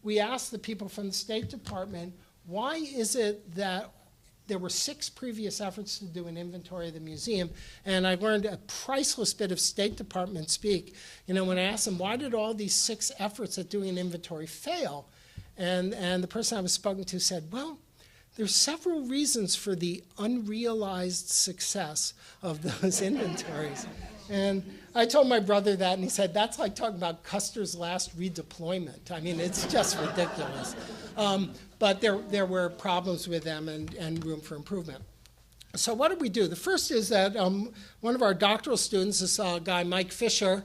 we asked the people from the State Department, why is it that there were 6 previous efforts to do an inventory of the museum, and I learned a priceless bit of State Department speak. You know, when I asked them, why did all these 6 efforts at doing an inventory fail? And the person I was spoken to said, well, there's several reasons for the unrealized success of those inventories. And I told my brother that, and he said, that's like talking about Custer's last redeployment. I mean, it's just ridiculous. But there were problems with them and room for improvement. So what did we do? The first is that one of our doctoral students, this guy Mike Fisher,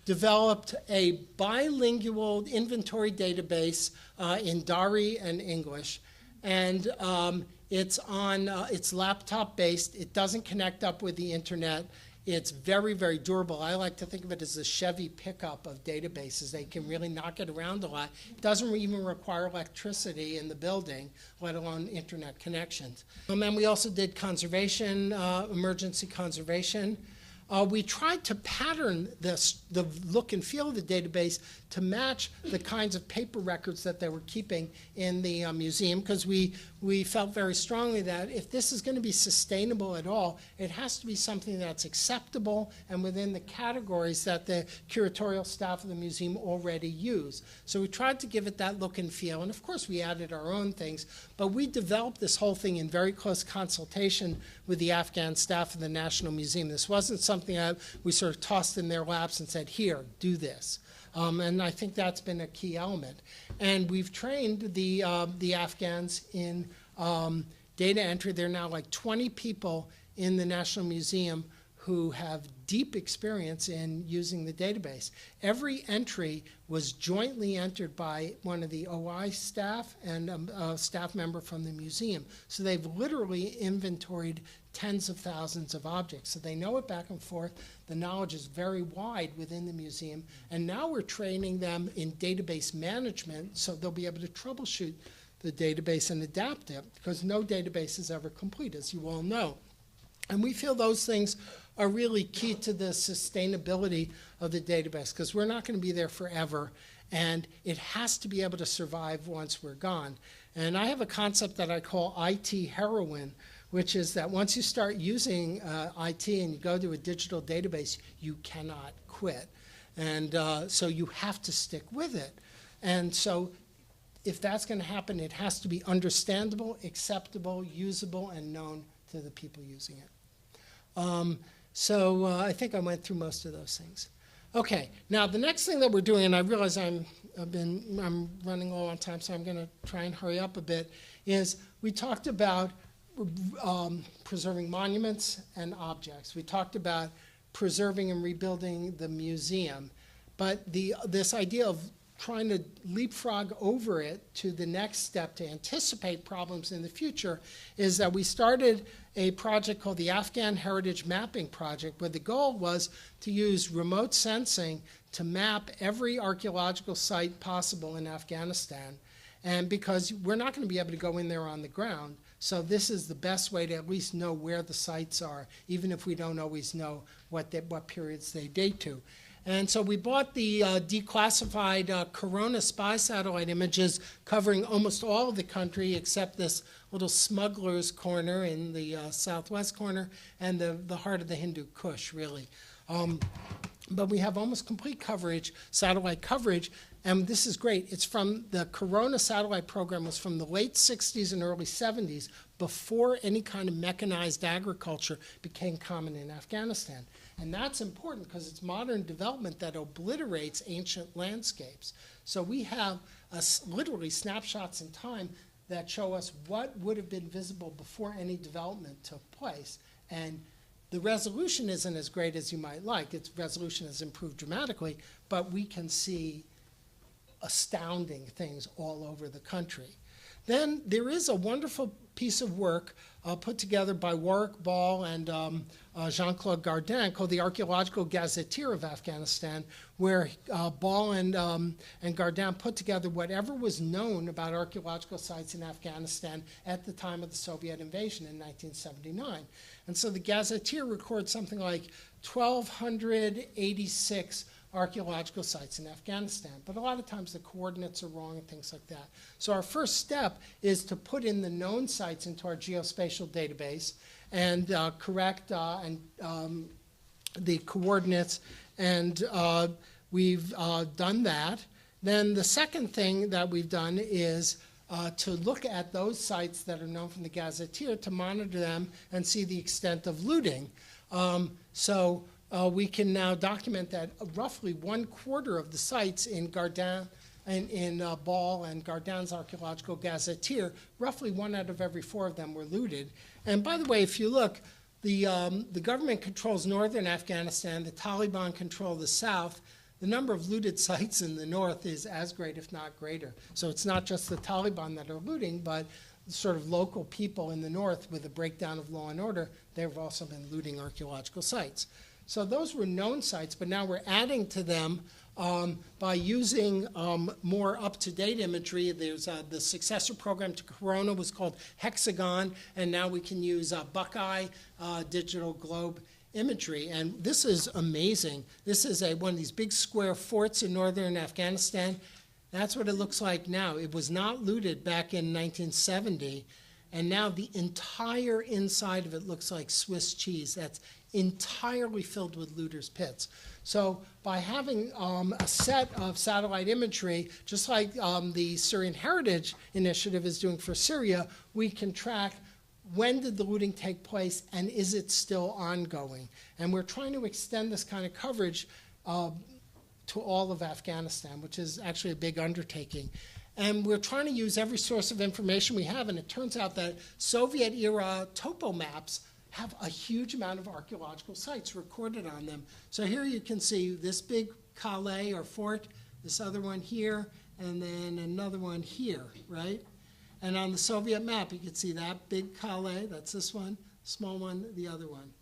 developed a bilingual inventory database in Dari and English. And it's laptop-based. It doesn't connect up with the internet. It's very, very durable. I like to think of it as a Chevy pickup of databases. They can really knock it around a lot. It doesn't even require electricity in the building, let alone internet connections. And we also did conservation, emergency conservation. We tried to pattern the look and feel of the database to match the kinds of paper records that they were keeping in the museum, because we felt very strongly that if this is going to be sustainable at all, it has to be something that's acceptable and within the categories that the curatorial staff of the museum already use. So we tried to give it that look and feel, and of course we added our own things, but we developed this whole thing in very close consultation with the Afghan staff of the National Museum. This wasn't something that we sort of tossed in their laps and said, here, do this. And I think that's been a key element. And we've trained the Afghans in data entry. There are now like 20 people in the National Museum who have deep experience in using the database. Every entry was jointly entered by one of the OI staff and a staff member from the museum. So they've literally inventoried tens of thousands of objects. So they know it back and forth. The knowledge is very wide within the museum. And now we're training them in database management so they'll be able to troubleshoot the database and adapt it, because no database is ever complete, as you all know. And we feel those things are really key to the sustainability of the database, because we're not going to be there forever, and it has to be able to survive once we're gone. And I have a concept that I call IT heroin, which is that once you start using IT and you go to a digital database, you cannot quit. And so you have to stick with it. And so if that's going to happen, it has to be understandable, acceptable, usable, and known to the people using it. So I think I went through most of those things. Okay, now the next thing that we're doing, and I realize I'm running low on time, so I'm going to try and hurry up a bit, is we talked about preserving monuments and objects. We talked about preserving and rebuilding the museum, but this idea of trying to leapfrog over it to the next step to anticipate problems in the future is that we started a project called the Afghan Heritage Mapping Project, where the goal was to use remote sensing to map every archaeological site possible in Afghanistan. And because we're not going to be able to go in there on the ground, so this is the best way to at least know where the sites are, even if we don't always know what periods they date to. And so we bought the declassified Corona spy satellite images covering almost all of the country except this little smuggler's corner in the southwest corner and the heart of the Hindu Kush, really. But we have almost complete coverage, satellite coverage, and this is great. It's from the Corona satellite program was from the late 60s and early 70s, before any kind of mechanized agriculture became common in Afghanistan. And that's important because it's modern development that obliterates ancient landscapes. So we have literally snapshots in time that show us what would have been visible before any development took place. And the resolution isn't as great as you might like. Its resolution has improved dramatically, but we can see astounding things all over the country. Then there is a wonderful piece of work put together by Warwick Ball and Jean-Claude Gardin called the Archaeological Gazetteer of Afghanistan, where Ball and Gardin put together whatever was known about archaeological sites in Afghanistan at the time of the Soviet invasion in 1979. And so the Gazetteer records something like 1,286 archaeological sites in Afghanistan. But a lot of times the coordinates are wrong and things like that. So our first step is to put in the known sites into our geospatial database and correct the coordinates. And we've done that. Then the second thing that we've done is to look at those sites that are known from the gazetteer, to monitor them and see the extent of looting. So we can now document that roughly 1/4 of the sites in Gardin, in Ball and Gardin's archaeological gazetteer, roughly 1 out of every 4 of them were looted. And by the way, if you look, the government controls northern Afghanistan, the Taliban control the south. The number of looted sites in the north is as great, if not greater. So it's not just the Taliban that are looting, but sort of local people in the north with a breakdown of law and order, they've also been looting archaeological sites. So those were known sites, but now we're adding to them by using more up-to-date imagery. There's the successor program to Corona was called Hexagon, and now we can use Buckeye digital globe imagery. And this is amazing. This is one of these big square forts in northern Afghanistan. That's what it looks like now. It was not looted back in 1970, and now the entire inside of it looks like Swiss cheese. That's entirely filled with looters' pits. So by having a set of satellite imagery, just like the Syrian Heritage Initiative is doing for Syria, we can track when did the looting take place and is it still ongoing. And we're trying to extend this kind of coverage to all of Afghanistan, which is actually a big undertaking. And we're trying to use every source of information we have, and it turns out that Soviet-era topo maps have a huge amount of archaeological sites recorded on them. So here you can see this big Calais or fort, this other one here, and then another one here, right? And on the Soviet map, you can see that big Calais, that's this one, small one, the other one.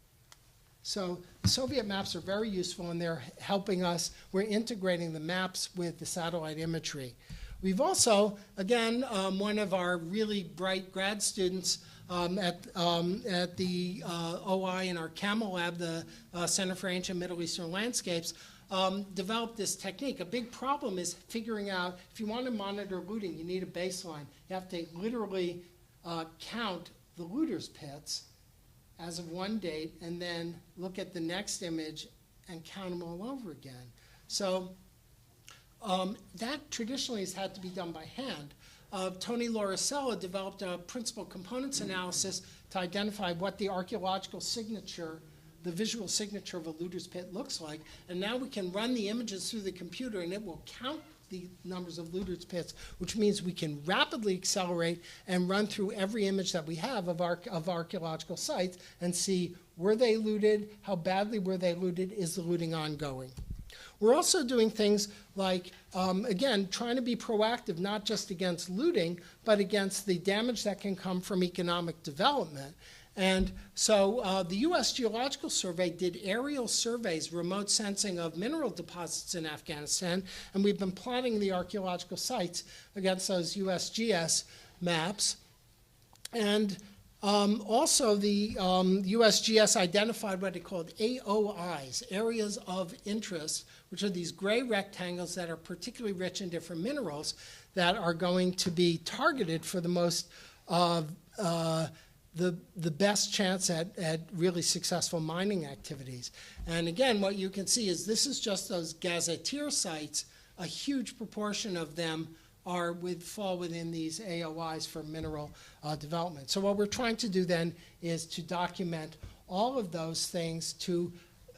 So Soviet maps are very useful, and they're helping us. We're integrating the maps with the satellite imagery. We've also, again, one of our really bright grad students at the OI in our CAMEL lab, the Center for Ancient Middle Eastern Landscapes, developed this technique. A big problem is figuring out, if you want to monitor looting, you need a baseline. You have to literally count the looters' pits as of one date and then look at the next image and count them all over again. So that traditionally has had to be done by hand. Tony Lauricella developed a principal components analysis to identify what the archaeological signature, the visual signature of a looter's pit looks like. And now we can run the images through the computer and it will count the numbers of looters' pits, which means we can rapidly accelerate and run through every image that we have of archaeological sites and see, were they looted, how badly were they looted, is the looting ongoing. We're also doing things like, again, trying to be proactive, not just against looting, but against the damage that can come from economic development. And so the U.S. Geological Survey did aerial surveys, remote sensing of mineral deposits in Afghanistan, and we've been plotting the archaeological sites against those USGS maps. And also the USGS identified what they called AOIs, areas of interest, which are these gray rectangles that are particularly rich in different minerals that are going to be targeted for the most the best chance at really successful mining activities. And again, what you can see is this is just those gazetteer sites. A huge proportion of them fall within these AOIs for mineral development. So what we're trying to do then is to document all of those things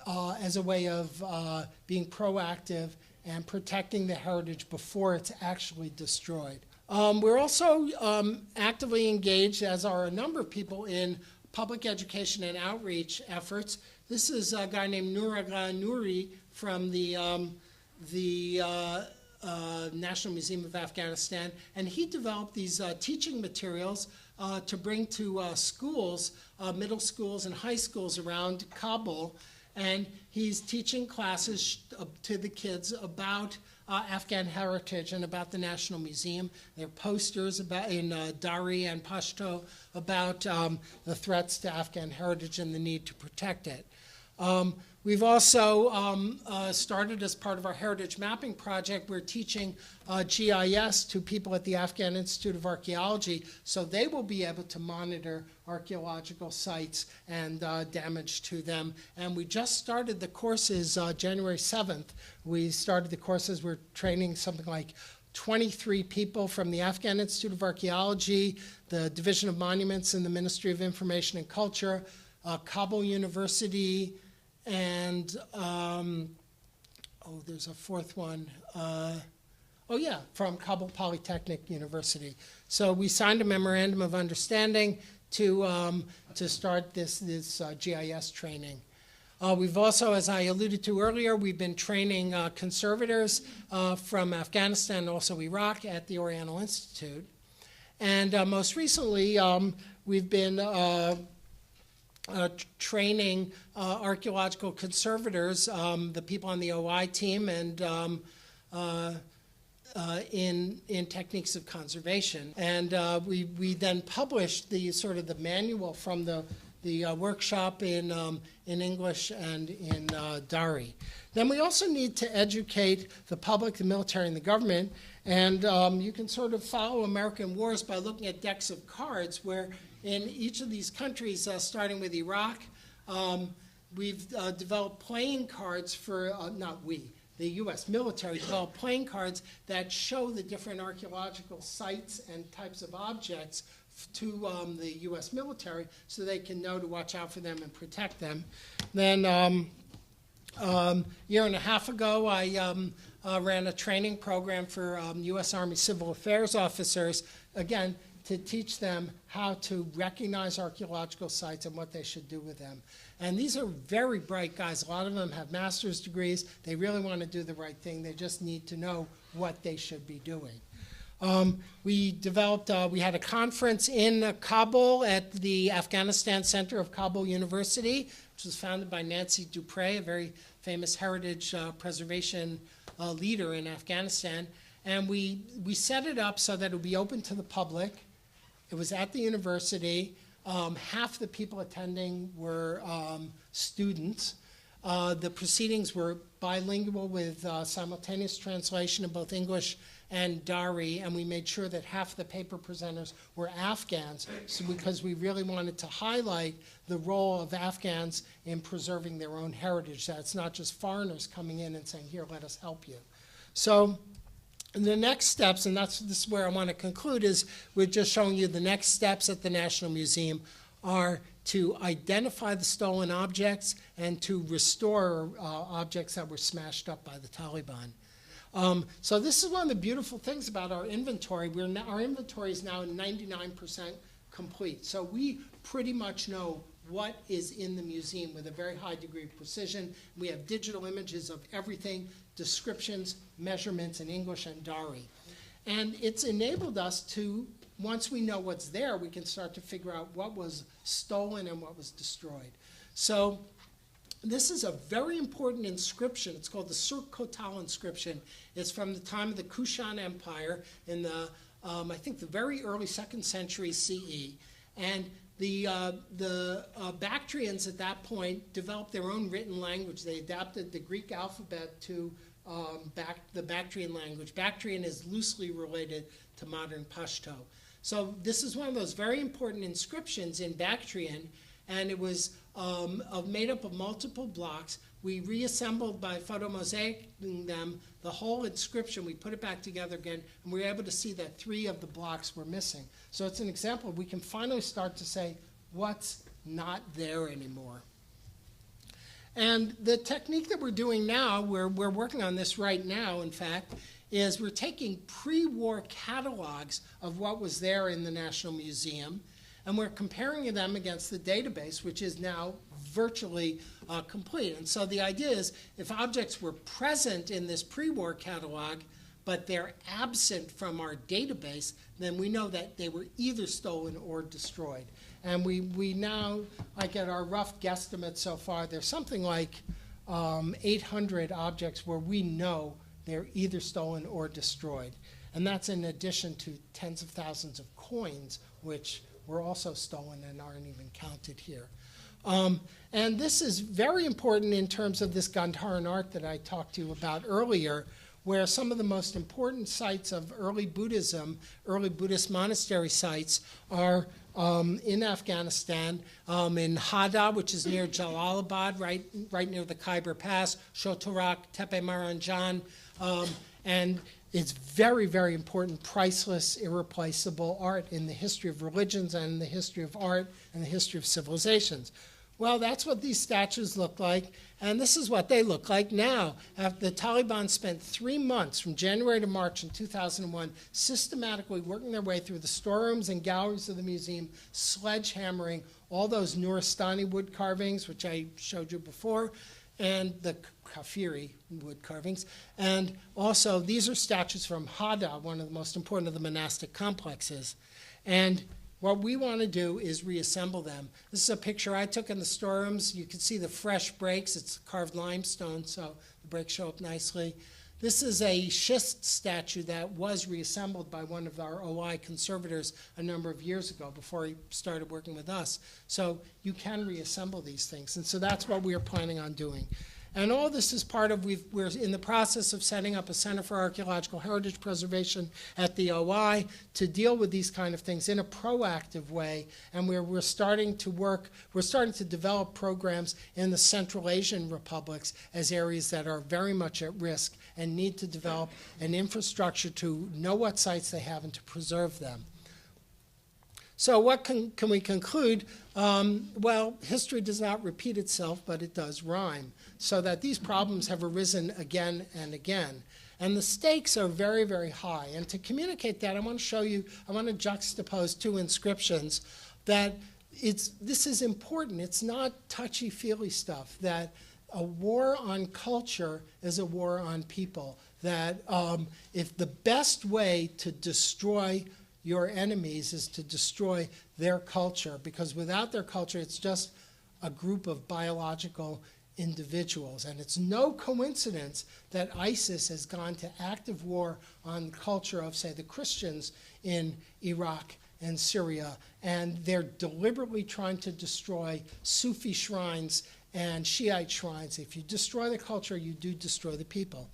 as a way of being proactive and protecting the heritage before it's actually destroyed. We're also actively engaged, as are a number of people, in public education and outreach efforts. This is a guy named Nuragha Nouri from the National Museum of Afghanistan, and he developed these teaching materials to bring to schools, middle schools and high schools around Kabul, and he's teaching classes to the kids about Afghan heritage and about the National Museum. There are posters in Dari and Pashto about the threats to Afghan heritage and the need to protect it. We've also started, as part of our heritage mapping project, we're teaching GIS to people at the Afghan Institute of Archaeology, so they will be able to monitor archaeological sites and damage to them. And we just started the courses January 7th. We started the courses. We're training something like 23 people from the Afghan Institute of Archaeology, the Division of Monuments in the Ministry of Information and Culture, Kabul University, and there's a fourth one. From Kabul Polytechnic University. So we signed a memorandum of understanding to start this GIS training. We've also, as I alluded to earlier, we've been training conservators from Afghanistan and also Iraq at the Oriental Institute. And most recently, we've been training archaeological conservators, the people on the OI team, and in techniques of conservation. And we then published the manual from the workshop in English and in Dari. Then we also need to educate the public, the military, and the government. And you can sort of follow American wars by looking at decks of cards, where in each of these countries, starting with Iraq, we've developed playing cards for, the U.S. military developed playing cards that show the different archaeological sites and types of objects to the U.S. military, so they can know to watch out for them and protect them. Then a year and a half ago, I ran a training program for U.S. Army Civil Affairs officers, again, to teach them how to recognize archaeological sites and what they should do with them. And these are very bright guys. A lot of them have master's degrees. They really want to do the right thing. They just need to know what they should be doing. We had a conference in Kabul at the Afghanistan Center of Kabul University, which was founded by Nancy Dupre, a very famous heritage preservation leader in Afghanistan. And we set it up so that it would be open to the public. It was at the university. Half the people attending were students. The proceedings were bilingual with simultaneous translation in both English and Dari, and we made sure that half the paper presenters were Afghans, because we really wanted to highlight the role of Afghans in preserving their own heritage, that it's not just foreigners coming in and saying, here, let us help you. So the next steps, and this is where I want to conclude, is we're just showing you the next steps at the National Museum are to identify the stolen objects and to restore objects that were smashed up by the Taliban. So this is one of the beautiful things about our inventory. Our inventory is now 99% complete. So we pretty much know what is in the museum with a very high degree of precision. We have digital images of everything, descriptions, measurements in English and Dari. And it's enabled us to, once we know what's there, we can start to figure out what was stolen and what was destroyed. So this is a very important inscription. It's called the Sur-Kotal inscription. It's from the time of the Kushan Empire in the, I think, the very early 2nd century CE. And the Bactrians at that point developed their own written language. They adapted the Greek alphabet to the Bactrian language. Bactrian is loosely related to modern Pashto. So this is one of those very important inscriptions in Bactrian, and it was made up of multiple blocks. We reassembled by photomosaicing them the whole inscription. We put it back together again, and we were able to see that 3 of the blocks were missing. So it's an example. We can finally start to say what's not there anymore. And the technique that we're doing now, we're working on this right now, in fact, is we're taking pre-war catalogs of what was there in the National Museum, and we're comparing them against the database, which is now virtually complete. And so the idea is, if objects were present in this pre-war catalog, but they're absent from our database, then we know that they were either stolen or destroyed. And we now, like at our rough guesstimate so far, there's something like 800 objects where we know they're either stolen or destroyed. And that's in addition to tens of thousands of coins, which were also stolen and aren't even counted here. And this is very important in terms of this Gandharan art that I talked to you about earlier, where some of the most important sites of early Buddhism, early Buddhist monastery sites, are in Afghanistan, in Hada, which is near Jalalabad, right near the Khyber Pass, Shotorak, Tepe Maranjan, and it's very, very important, priceless, irreplaceable art in the history of religions and the history of art and the history of civilizations. Well, that's what these statues look like, and this is what they look like now. After the Taliban spent 3 months, from January to March in 2001, systematically working their way through the storerooms and galleries of the museum, sledgehammering all those Nuristani wood carvings, which I showed you before, and the Kafiri wood carvings. And also, these are statues from Hada, one of the most important of the monastic complexes. And what we want to do is reassemble them. This is a picture I took in the storerooms. You can see the fresh breaks. It's carved limestone, so the breaks show up nicely. This is a schist statue that was reassembled by one of our OI conservators a number of years ago before he started working with us. So you can reassemble these things. And so that's what we are planning on doing. And all this is part of, we're in the process of setting up a Center for Archaeological Heritage Preservation at the OI to deal with these kind of things in a proactive way. And we're starting to develop programs in the Central Asian republics as areas that are very much at risk and need to develop an infrastructure to know what sites they have and to preserve them. So what can we conclude? Well, history does not repeat itself, but it does rhyme, so that these problems have arisen again and again. And the stakes are very, very high. And to communicate that, I want to juxtapose 2 inscriptions that this is important. It's not touchy-feely stuff, that a war on culture is a war on people, that if the best way to destroy your enemies is to destroy their culture, because without their culture, it's just a group of biological individuals. And it's no coincidence that ISIS has gone to active war on the culture of, say, the Christians in Iraq and Syria. And they're deliberately trying to destroy Sufi shrines and Shiite shrines. If you destroy the culture, you do destroy the people.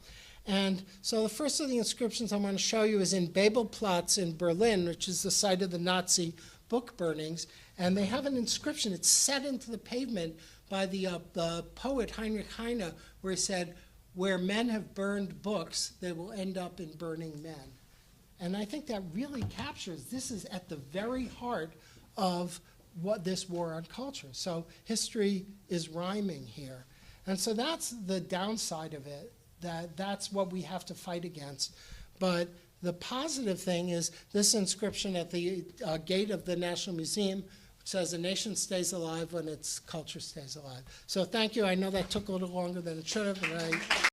And so the first of the inscriptions I want to show you is in Babelplatz in Berlin, which is the site of the Nazi book burnings. And they have an inscription. It's set into the pavement by the poet Heinrich Heine, where he said, "Where men have burned books, they will end up in burning men." And I think that really captures, this is at the very heart of what this war on culture. So history is rhyming here. And so that's the downside of it. That's what we have to fight against. But the positive thing is this inscription at the gate of the National Museum, which says, "A nation stays alive when its culture stays alive." So thank you. I know that took a little longer than it should have, but